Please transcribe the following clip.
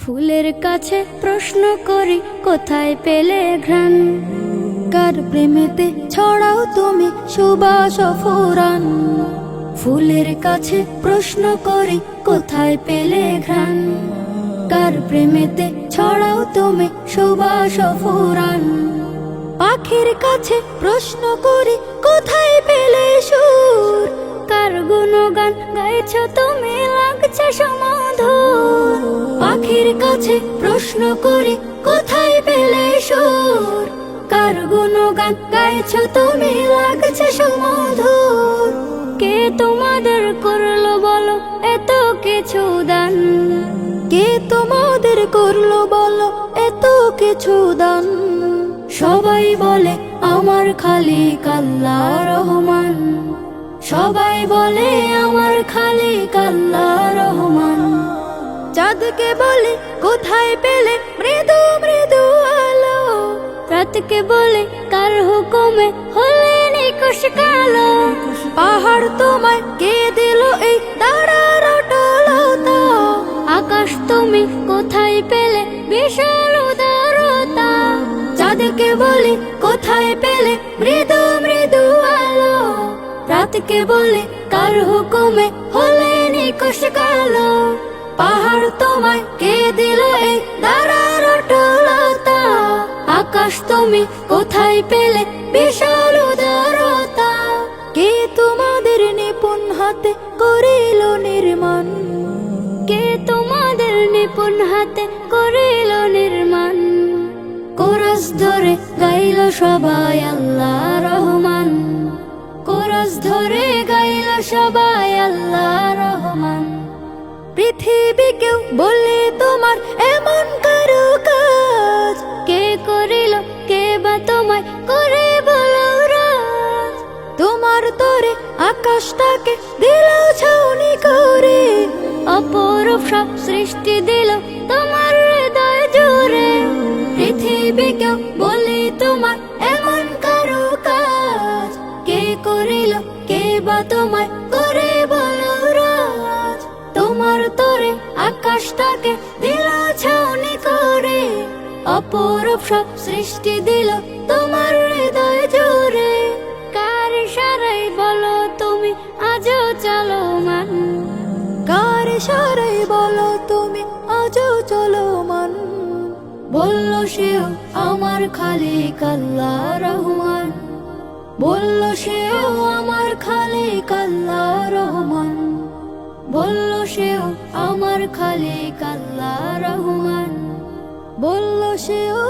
ফুলের কাছে প্রশ্ন করি কোথায় পেলে ঘ্রাণ, কার প্রেমেতে ছড়াও তুমি সুবাস ফুরান। ফুলের কাছে প্রশ্ন করি কোথায় পেলে ঘ্রাণ, কার প্রেমেতে ছড়াও তুমি সুবাস ফুরান। পাখির কাছে প্রশ্ন করি কোথায় পেলে সুর, কার গুণগান গাইছ তুমি লাগছে সমধুর। পাখির কাছে প্রশ্ন করি কোথায় পেলে সুর, কার গুণগান গাইছ তুমি লাগছে সমধুর। কে তোমাদের করলো বলো এত কিছু দান, কে তোমাদের করলো বলো এত কিছু দান। সবাই বলে আমার খালিক আল্লাহ রহমান, সবাই বলে আমার খালিক আল্লাহ রহমান। চাঁদকে বলে কোথায় পেলে মৃদু মৃদু আলো, রাতকে বলে কার হুকুমে হলে নিকুশ কালো। পাহাড় তোমায় কে দিল এই তারার অটলতা, আকাশ তুমি কোথায় পেলে বিশাল উদারতা। চাঁদকে বলে কোথায় পেলে মৃদু মৃদু আলো, রাতকে বলে কার হুকুমে হলে নিকুশ কালো। পাহাড় তোমায় কে দিল এই তারার অটলতা, আকাশ তুমি কোথায় পেলে বিশাল উদারতা। কে তোমাদের নিপুণ হাতে করিল নির্মাণ, কে তোমাদের নিপুণ হাতে করিল নির্মাণ। কোরস ধরে গাইল সবাই আল্লাহ রহমান, কোরস ধরে গাইল সবাই আল্লাহ রহমান। পৃথিবীকেও বলে তোমার এমন কারো কাজ, কে করিল কে বা তোমায় করে বলো রাজ। তোমার তরে আকাশটাকে দিল ছাউনি করে, অপরূপ সব সৃষ্টি দিল তোমার হৃদয় জুড়ে। পৃথিবীকেও বলে তোমার এমন কারো কাজ, কে করিল কে বা তোমায় করে বলো রাজ। তোমার তরে আকাশটাকে দিল ছাউনি করে, অপরূপ সব সৃষ্টি দিল তোমার হৃদয় জুড়ে। কার ইশারায় বলো তুমি আজও চলমান, কার ইশারায় বলো তুমি আজও চলমান। বলল সেও আমার খালিক আল্লাহ রহমান, বলল সেও আমার খালিক আল্লাহ রহমান। বলল সেও আমার খালিক আল্লাহ রহমান, বলল সেও